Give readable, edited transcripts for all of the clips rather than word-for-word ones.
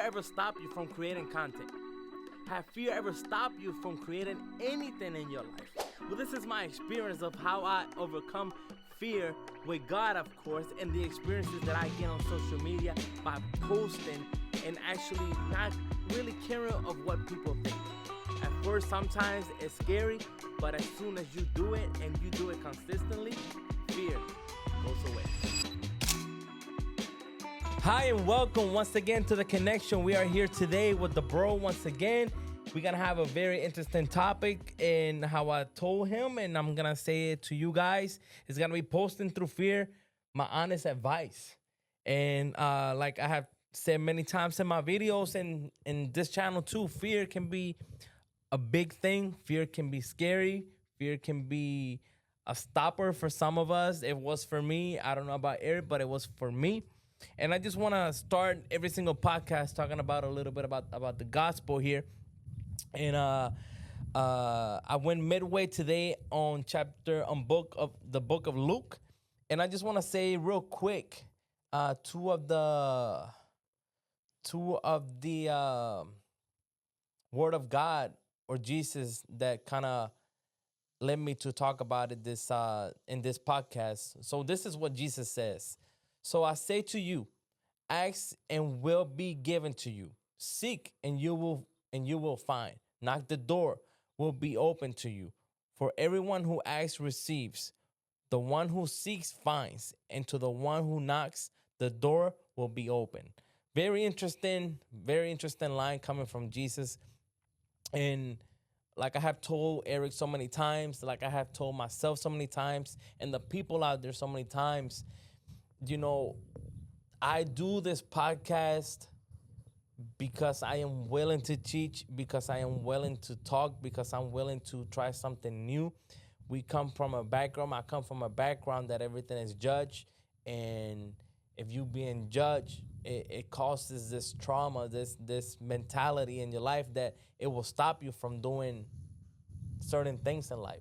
ever stopped you from creating content? Have fear ever stopped you from creating anything in your life? Well, this is my experience of how I overcome fear with God, of course, and the experiences that I get on social media by posting and actually not really caring of what people think. At first, sometimes it's scary, but as soon as you do it and you do it consistently, fear goes away. Hi and welcome once again to The Connection. We are here today with the bro once again. We're going to have a very interesting topic in how I told him, and I'm going to say it to you guys. It's going to be posting through fear, my honest advice. And like I have said many times in my videos and in this channel too, fear can be a big thing. Fear can be scary. Fear can be a stopper for some of us. It was for me. I don't know about Eric, but it was for me. And I just want to start every single podcast talking about a little bit about the gospel here. And I went midway today on the book of Luke. And I just want to say real quick, two of the Word of God or Jesus that kind of led me to talk about it in this podcast. So this is what Jesus says. So I say to you, ask and will be given to you. Seek and you will find. Knock, the door will be open to you. For everyone who asks receives. The one who seeks finds. And to the one who knocks, the door will be open. Very interesting line coming from Jesus. And like I have told Eric so many times, like I have told myself so many times, and the people out there so many times, you know, I do this podcast because I am willing to teach, because I am willing to talk, because I'm willing to try something new. I come from a background that everything is judged. And if you being judged, it causes this trauma, this mentality in your life that it will stop you from doing certain things in life.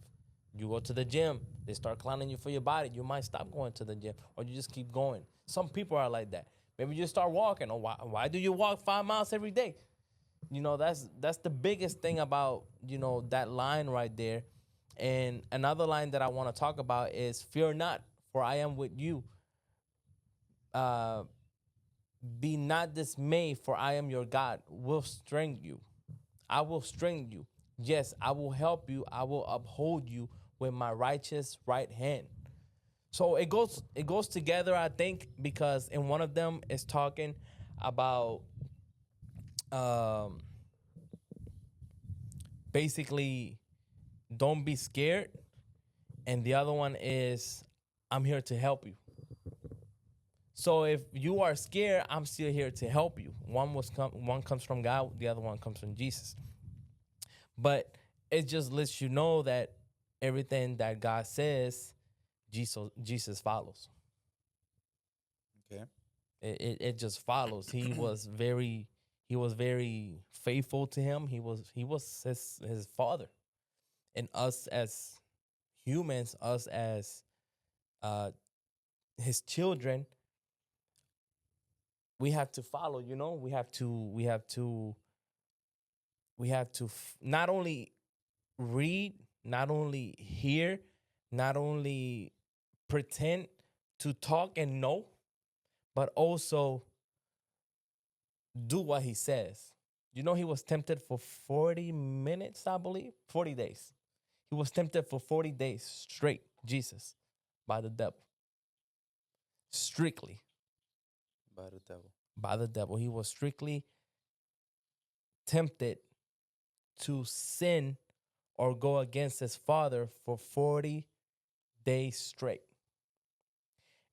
You go to the gym, they start clowning you for your body. You might stop going to the gym, or you just keep going. Some people are like that. Maybe you start walking. Or why do you walk 5 miles every day? You know, that's the biggest thing about, you know, that line right there. And another line that I want to talk about is, fear not, for I am with you. Be not dismayed, for I am your God. Will strengthen you. I will strengthen you. Yes, I will help you. I will uphold you with my righteous right hand. So it goes together, I think, because in one of them is talking about basically don't be scared, and the other one is I'm here to help you. So if you are scared, I'm still here to help you. One comes from God, the other one comes from Jesus. But it just lets you know that everything that God says, Jesus follows. Okay. It just follows. He was very faithful to him. He was his father. And us as humans, us as his children, we have to follow, you know? We have to not only read, not only hear, not only pretend to talk and know, but also do what he says. You know, he was tempted for 40 minutes, I believe, 40 days. He was tempted for 40 days straight, Jesus, by the devil. Strictly. By the devil. By the devil. He was strictly tempted to sin or go against his father for 40 days straight.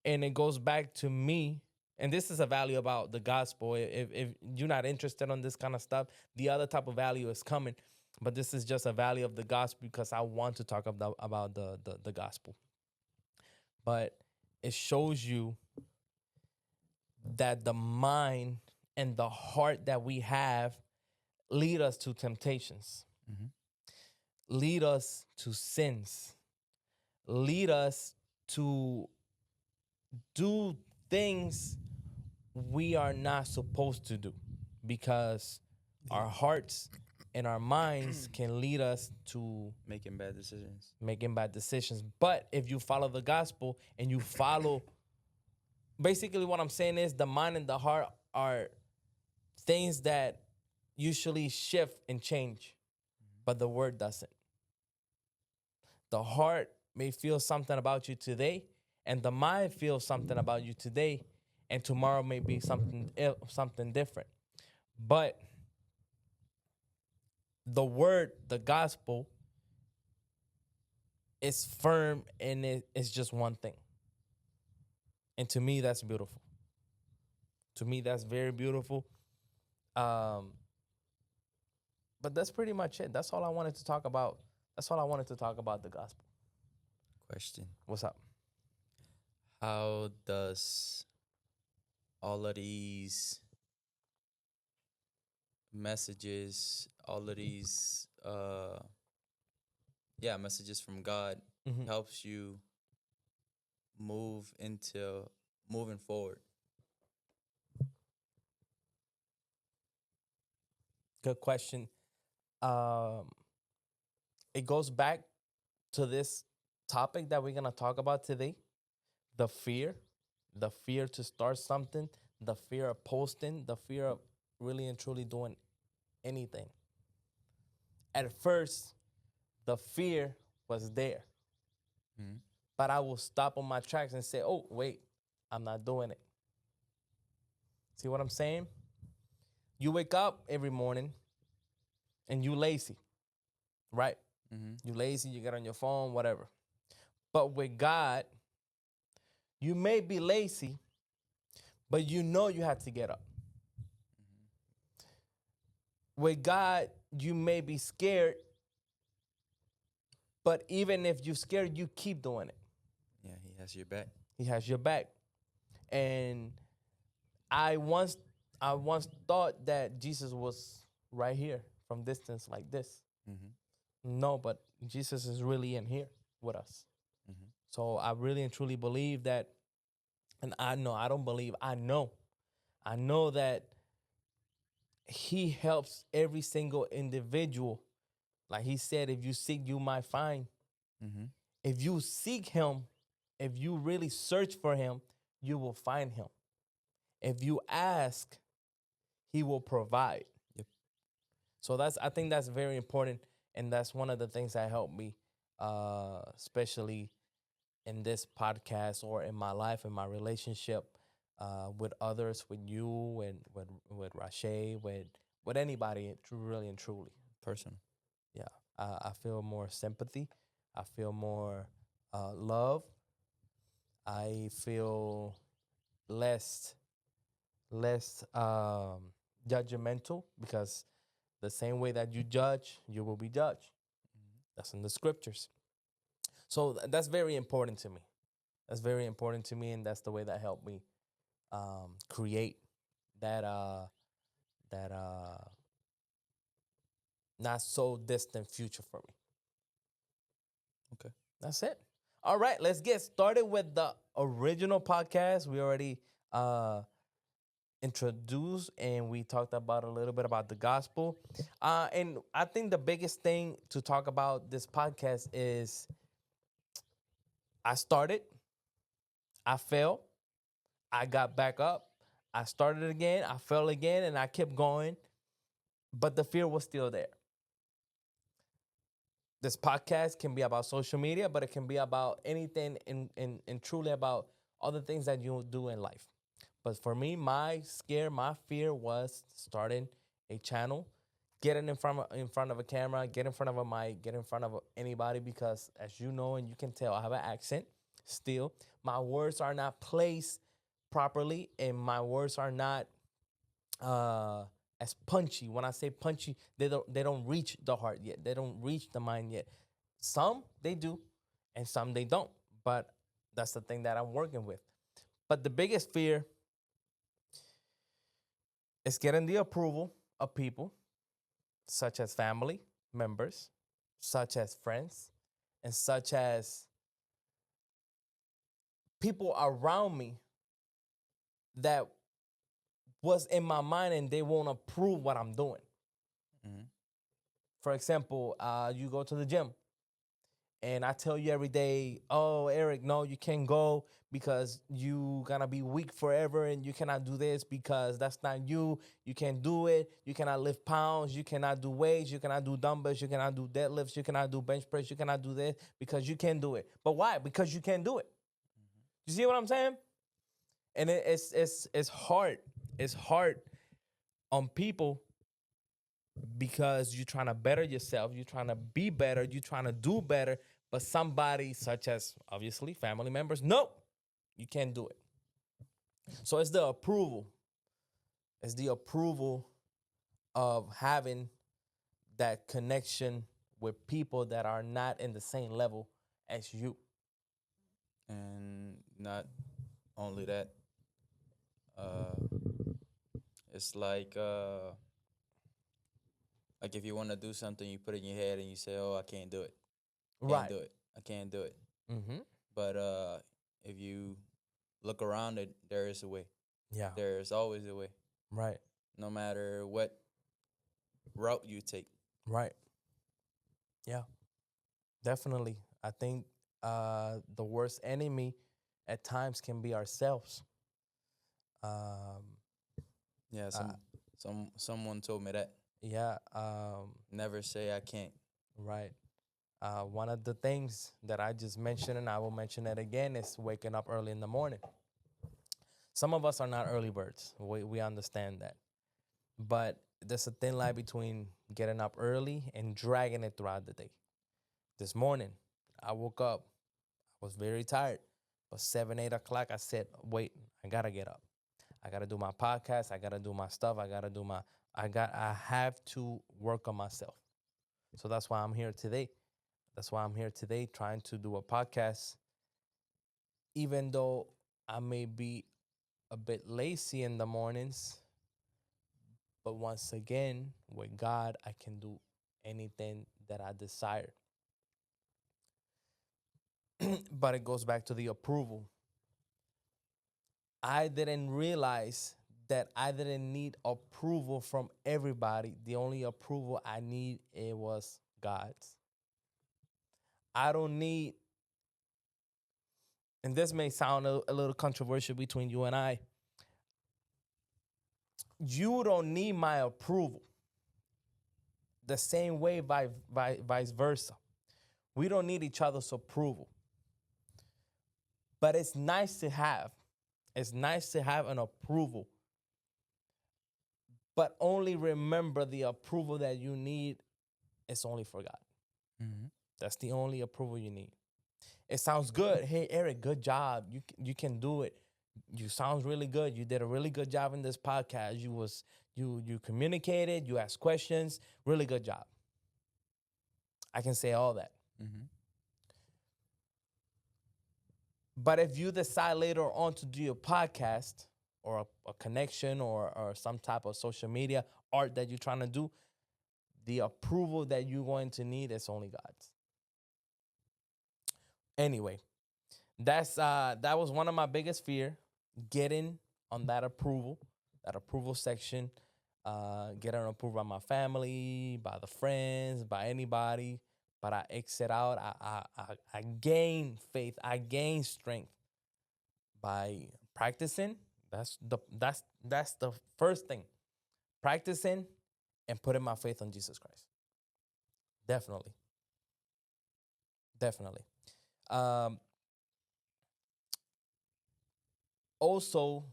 And it goes back to me, and this is a value about the gospel. If you're not interested on this kind of stuff, the other type of value is coming. But this is just a value of the gospel because I want to talk about the gospel. But it shows you that the mind and the heart that we have lead us to temptations, lead us to sins, lead us to do things we are not supposed to do because our hearts and our minds can lead us to Making bad decisions. making bad decisions. But if you follow the gospel and you follow, basically what I'm saying is the mind and the heart are things that usually shift and change, but the word doesn't. The heart may feel something about you today, and the mind feels something about you today, and tomorrow may be something different. But the word, the gospel, is firm and it's just one thing. And to me, that's beautiful. To me, that's very beautiful. Um, but that's pretty much it. That's all I wanted to talk about. That's all I wanted to talk about the gospel. Question. What's up? How does all of these messages, all of these messages from God Mhm. helps you move into moving forward? Good question. Um, it goes back to this topic that we're gonna talk about today: the fear to start something, the fear of posting, the fear of really and truly doing anything. At first, the fear was there, Mm-hmm. but I will stop on my tracks and say, "Oh, wait, I'm not doing it." See what I'm saying? You wake up every morning and you lazy, right? Mm-hmm. You lazy, you get on your phone, whatever. But with God, you may be lazy, but you know you have to get up. With God, you may be scared, but even if you're scared, you keep doing it. Yeah, he has your back. He has your back. And I once I once thought that Jesus was right here from distance like this. Mm-hmm. No, but Jesus is really in here with us. Mm-hmm. So I really and truly believe that, and I know, I don't believe, I know that he helps every single individual. Like he said, if you seek, you might find. Mm-hmm. If you seek him, if you really search for him, you will find him. If you ask, he will provide. Yep. So I think that's very important, and that's one of the things that helped me, especially in this podcast or in my life, in my relationship with others, with you, and with Rashay, with anybody, really and truly. Personal. Yeah, I feel more sympathy. I feel more love. I feel less less judgmental, because the same way that you judge, you will be judged. That's in the scriptures. So that's very important to me. That's very important to me, and that's the way that helped me create that that not so distant future for me. Okay. That's it. All right, let's get started with the original podcast. We already uh introduced and we talked about a little bit about the gospel. And I think the biggest thing to talk about this podcast is I started, I fell, I got back up, I started again, I fell again, and I kept going, but the fear was still there. This podcast can be about social media, but it can be about anything and truly about all the things that you do in life. But for me, my fear was starting a channel, getting in front of a camera, get in front of a mic, get in front of anybody, because as you know and you can tell, I have an accent still. My words are not placed properly, and my words are not uh as punchy. When I say punchy, they don't reach the heart yet. They don't reach the mind yet. Some they do, and some they don't. But that's the thing that I'm working with. But the biggest fear is getting the approval of people, such as family members, such as friends, and such as people around me that what's in my mind and they won't approve what I'm doing. Mm-hmm. For example, you go to the gym and I tell you every day, oh, Eric, no, you can't go because you gonna be weak forever and you cannot do this because that's not you. You can't do it. You cannot lift pounds. You cannot do weights. You cannot do dumbbells. You cannot do deadlifts. You cannot do bench press. You cannot do this because you can't do it. But why? Because you can't do it. You see what I'm saying? And it's hard. It's hard on people because you're trying to better yourself, you're trying to be better, you're trying to do better, but somebody such as obviously family members, no, you can't do it. So it's the approval. It's the approval of having that connection with people that are not in the same level as you. And not only that, uh, it's like if you want to do something, you put it in your head and you say, "Oh, I can't do it. Can't Right. do it. I can't do it." Mm-hmm. But if you look around it, there is a way. Yeah. There's always a way, Right. no matter what route you take. Right. Yeah. Definitely. I think the worst enemy at times can be ourselves. Um, Yeah, uh, someone told me that. yeah. Never say I can't. Right. One of the things that I just mentioned, and I will mention it again, is waking up early in the morning. Some of us are not early birds. We understand that. But there's a thin line between getting up early and dragging it throughout the day. This morning, I woke up. I was very tired. But 7, 8 o'clock, I said, wait, I gotta get up. I gotta do my podcast. I gotta do my stuff. I have to work on myself. So that's why I'm here today. That's why I'm here today trying to do a podcast. Even though I may be a bit lazy in the mornings, but once again, with God, I can do anything that I desire. But it goes back to the approval. I didn't realize that I didn't need approval from everybody. The only approval I need it was God's. I don't need, and this may sound a little controversial between you and I. You don't need my approval. The same way, vice versa. We don't need each other's approval. But it's nice to have. It's nice to have an approval. But only remember the approval that you need is only for God. Mm-hmm. That's the only approval you need. It sounds good. Hey, Eric, good job. You can do it. You sounds really good. You did a really good job in this podcast. You communicated, you asked questions. Really good job. I can say all that. Mm-hmm. But if you decide later on to do a podcast or a connection or some type of social media art that you're trying to do, the approval that you're going to need is only God's. Anyway, that was one of my biggest fear, getting on that approval section, getting approved by my family, by the friends, by anybody. But I exit out. I gain faith. I gain strength by practicing. That's the first thing. Practicing and putting my faith on Jesus Christ. Definitely. Definitely. Um, Also,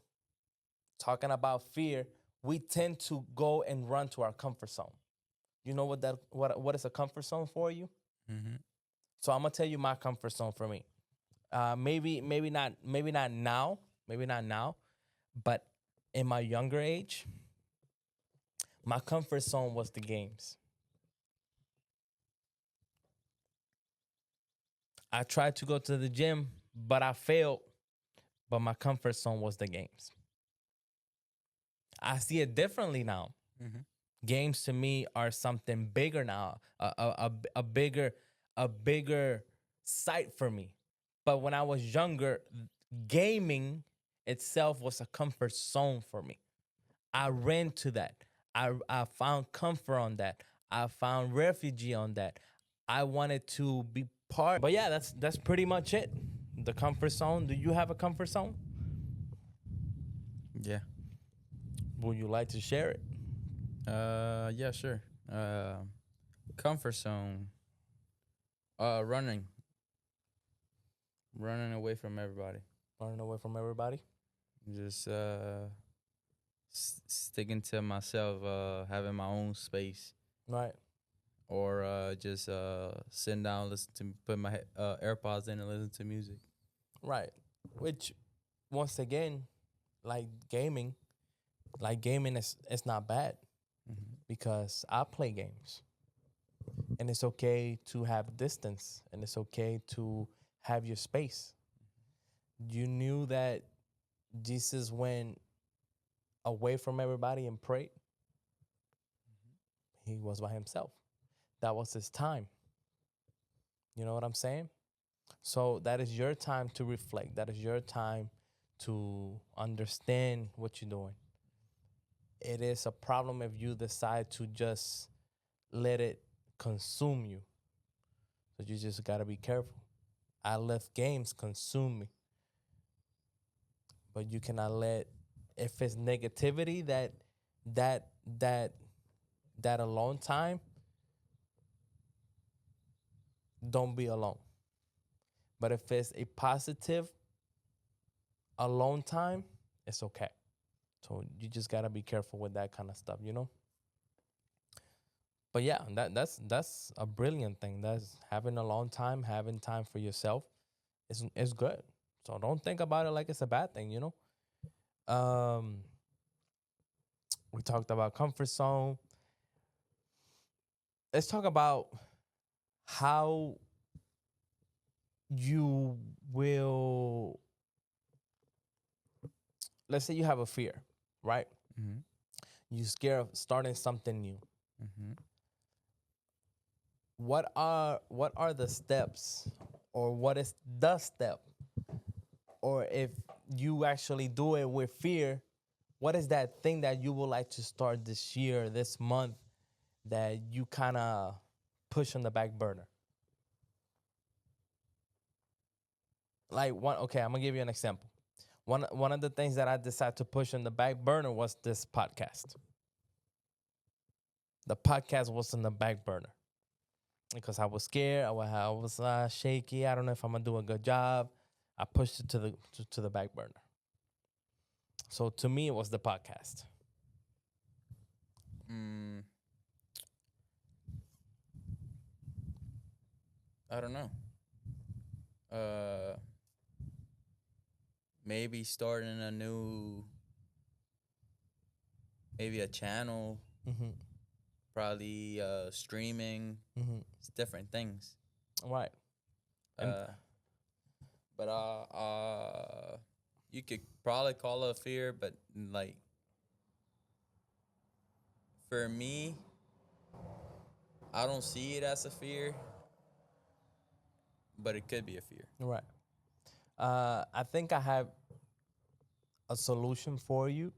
talking about fear, we tend to go and run to our comfort zone. You know what is a comfort zone for you? Mm-hmm. So I'm gonna tell you my comfort zone for me. Maybe not now, but in my younger age, my comfort zone was the games. I tried to go to the gym, but I failed. But my comfort zone was the games. I see it differently now. Mm-hmm. Games to me are something bigger now, a bigger sight for me. But when I was younger, gaming itself was a comfort zone for me. I ran to that. I found comfort on that. I found refuge on that. I wanted to be part. But yeah, that's pretty much it. The comfort zone. Do you have a comfort zone? Yeah. Would you like to share it? Yeah, sure. Comfort zone. Running. Running away from everybody. Running away from everybody. Just sticking to myself. Having my own space. Right. Or just sitting down, listen to put my AirPods in and listen to music. Right. Which, once again, like gaming, is it's not bad because I play games, and it's okay to have distance, and it's okay to have your space. You knew that Jesus went away from everybody and prayed. He was by himself. That was his time. You know what I'm saying? So that is your time to reflect. That is your time to understand what you're doing. It is a problem if you decide to just let it consume you. So you just got to be careful. I let games consume me. But you cannot let, if it's negativity, that that that alone time, don't be alone. But if it's a positive alone time, it's okay. So you just gotta be careful with that kind of stuff, you know. But yeah, that's a brilliant thing. That's having a long time, having time for yourself is good. So don't think about it like it's a bad thing, you know. Um, we talked about comfort zone. Let's talk about how you will. Let's say you have a fear, right? Mm-hmm. You scared of starting something new. Mm-hmm. What are the steps, or what is the step, or if you actually do it with fear, what is that thing that you would like to start this year, this month, that you kind of push on the back burner? Like one, okay, I'm gonna give you an example. One of the things that I decided to push on the back burner was this podcast. The podcast was on the back burner because I was scared. I was shaky. I don't know if I'm gonna do a good job. I pushed it to the back burner. So to me, it was the podcast. Mm, I don't know. Uh, Maybe starting a new, maybe a channel. Mm-hmm. Probably streaming. Mm-hmm. It's different things. Right. And Uh, but you could probably call it a fear, but like for me, I don't see it as a fear, but it could be a fear. right. I think I have a solution for you.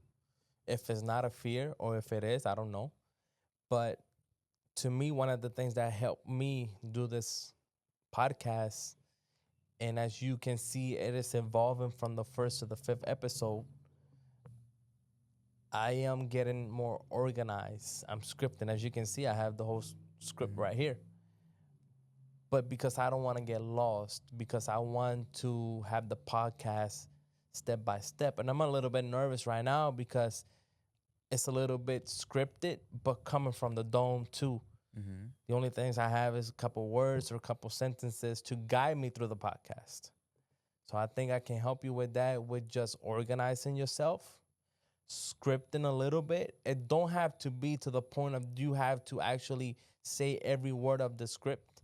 If it's not a fear, or if it is, I don't know. But to me, one of the things that helped me do this podcast, and as you can see, it is evolving from the first to the fifth episode. I am getting more organized. I'm scripting. As you can see, I have the whole script right here. But because I don't want to get lost, because I want to have the podcast step by step. And I'm a little bit nervous right now because it's a little bit scripted, but coming from the dome too. Mm-hmm. The only things I have is a couple words or a couple sentences to guide me through the podcast. So I think I can help you with that, with just organizing yourself, scripting a little bit. It don't have to be to the point of you have to actually say every word of the script,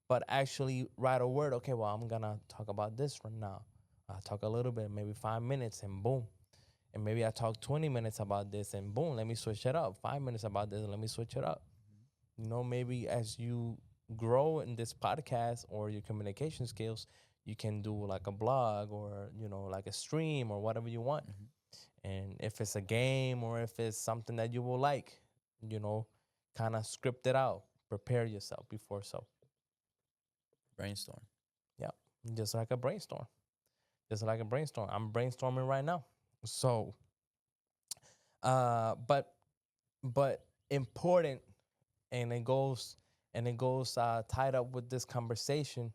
but actually write a word. Okay, well, I'm gonna talk about this from now. I'll talk a little bit, maybe 5 minutes, and boom. And maybe I talk 20 minutes about this, and boom, let me switch it up. 5 minutes about this, and let me switch it up. You know, maybe as you grow in this podcast or your communication skills, you can do like a blog, or, you know, like a stream or whatever you want. Mm-hmm. And if it's a game or if it's something that you will like, you know, kind of script it out. Prepare yourself before so. Brainstorm. Yeah. Just like a brainstorm. Just like a brainstorm. I'm brainstorming right now. So but important, and it goes tied up with this conversation.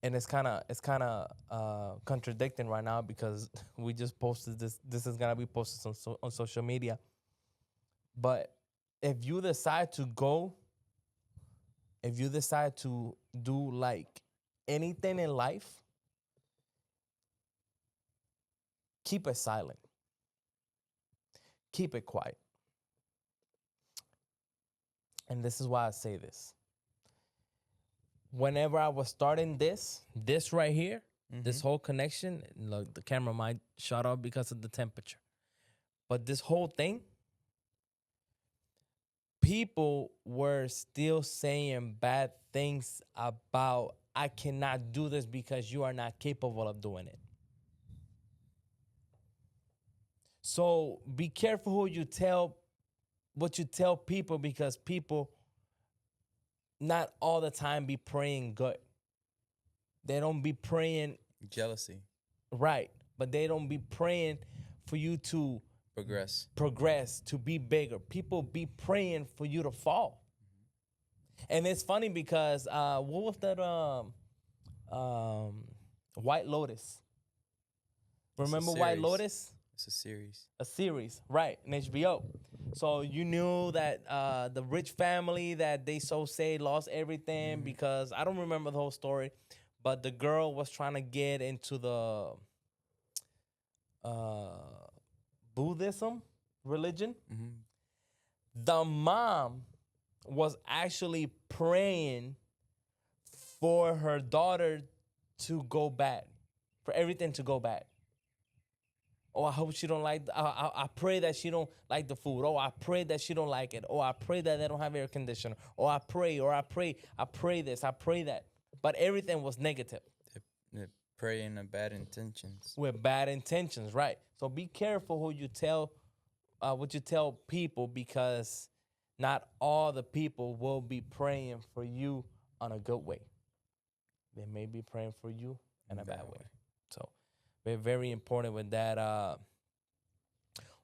And it's kind of contradicting right now because we just posted this is gonna be posted on social media. But if you decide to go, if you decide to do like anything in life, keep it silent, keep it quiet. And this is why I say this. Whenever I was starting this right here, this whole connection, look, the camera might shut off because of the temperature. But this whole thing, people were still saying bad things about, I cannot do this because you are not capable of doing it. So be careful what you tell people, because people not all the time be praying good. They don't be praying Jealousy. right, but they don't be praying for you to Progress. to be bigger. People be praying for you to fall. And it's funny because what was that um White Lotus? Remember White series. Lotus? It's a series. A series, right, in HBO. So you knew that the rich family that they so say lost everything because I don't remember the whole story, but the girl was trying to get into the uh, Buddhism religion. The mom was actually praying for her daughter to go bad, for everything to go bad. Oh, I hope she don't like. I pray that she don't like the food. Oh, I pray that she don't like it. Oh, I pray that they don't have air conditioner. Oh, I pray this, I pray that. But everything was negative They pray in the bad intentions. with bad intentions, right? So be careful who you tell, what you tell people, because not all the people will be praying for you on a good way. They may be praying for you in a bad way. So we're very important with that.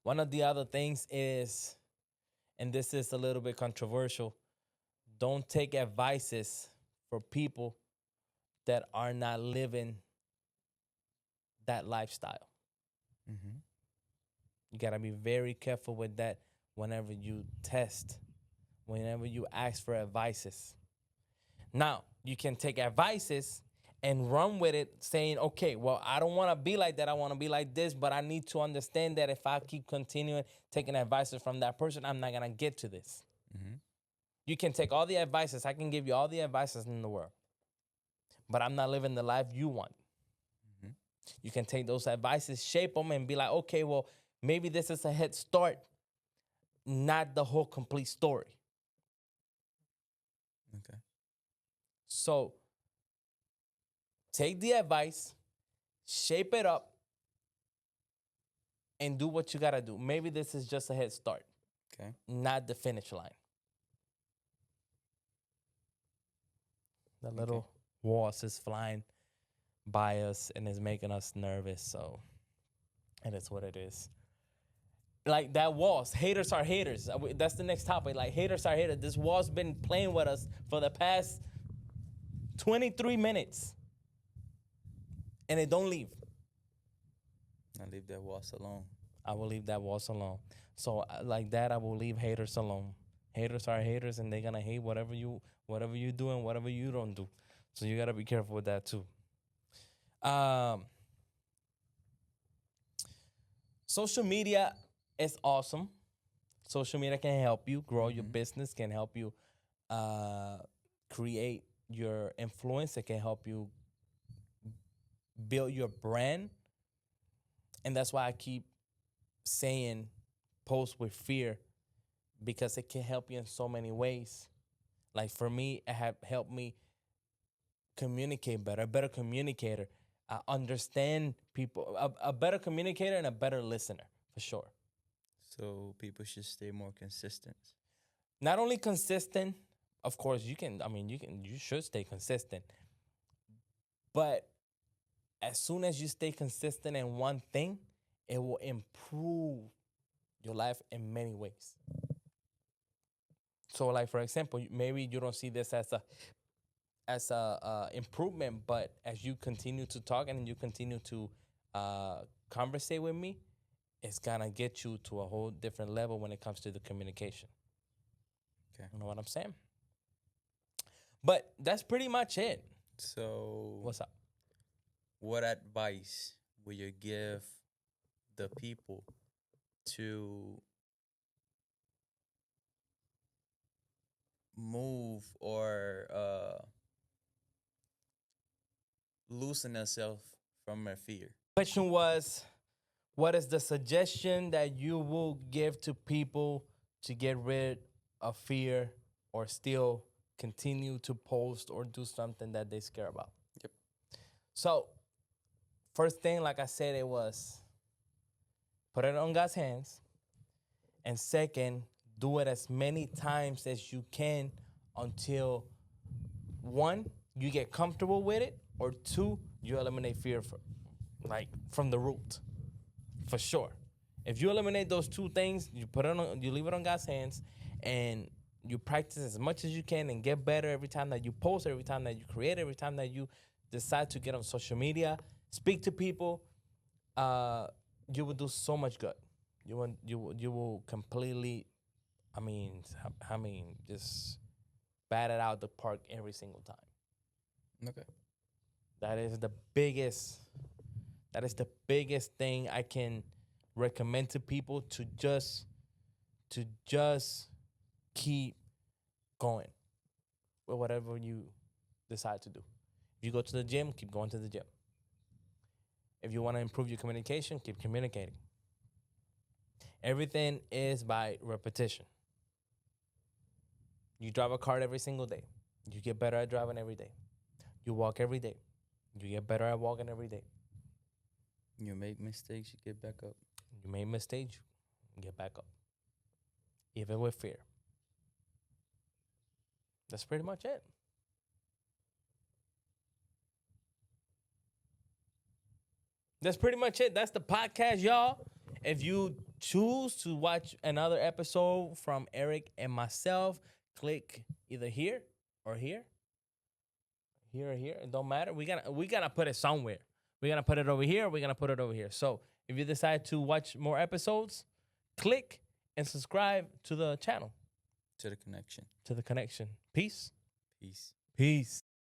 One of the other things is, and this is a little bit controversial, don't take advices for people that are not living that lifestyle. You got to be very careful with that whenever you test, whenever you ask for advices. Now, you can take advices and run with it saying, okay, well, I don't want to be like that. I want to be like this, but I need to understand that if I keep continuing taking advices from that person, I'm not going to get to this. You can take all the advices. I can give you all the advices in the world, but I'm not living the life you want. You can take those advices, shape them, and be like, okay, well, maybe this is a head start, not the whole complete story. Okay. So take the advice, shape it up, and do what you got to do. Maybe this is just a head start, Okay. not the finish line. The little wasp is flying by us and is making us nervous. So it is what it is. Like that wasp, haters are haters. That's the next topic. Like haters are haters. This wasp been playing with us for the past 23 minutes. And it don't leave. I leave that wasp alone. I will leave that wasp alone. So like that, I will leave haters alone. Haters are haters, and they're gonna hate whatever you do and whatever you don't do. So you gotta be careful with that too. Social media is awesome. Social media can help you grow your business, can help you create your influence. It can help you build your brand. And that's why I keep saying post with fear, because it can help you in so many ways. Like for me, it have helped me communicate better, a better communicator. understand people, a better communicator and a better listener for sure. So people should stay more consistent. Not only consistent, of course, you can. I mean, you should stay consistent, but as soon as you stay consistent in one thing, it will improve your life in many ways. So, like for example, maybe you don't see this as a improvement, but as you continue to talk and you continue to conversate with me, it's gonna get you to a whole different level when it comes to the communication. Okay. You know what I'm saying? But that's pretty much it. So What's up? what advice would you give the people to move or loosen themselves from their fear? Question was, what is the suggestion that you will give to people to get rid of fear or still continue to post or do something that they scare about? Yep. So, first thing, like I said, it was put it on God's hands. And second, do it as many times as you can until one, you get comfortable with it, or two, you eliminate fear from the root. For sure. If you eliminate those two things, you leave it on God's hands, and you practice as much as you can and get better every time that you post, every time that you create, every time that you decide to get on social media, speak to people, you will do so much good. You will completely, just bat it out the park every single time. Okay. That is the biggest. That is the biggest thing I can recommend to people to just keep going with whatever you decide to do. If you go to the gym, keep going to the gym. If you want to improve your communication, keep communicating. Everything is by repetition. You drive a car every single day. You get better at driving every day. You walk every day. You get better at walking every day. You make mistakes, you get back up. You made mistakes, you get back up. Even with fear. That's pretty much it. That's pretty much it. That's the podcast, y'all. If you choose to watch another episode from Eric and myself, click either here or here. Here or here. It don't matter. We gotta put it somewhere. We're gonna put it over here, we're gonna put it over here. So if you decide to watch more episodes, click and subscribe to the channel. To the connection. To the connection. Peace. Peace. Peace.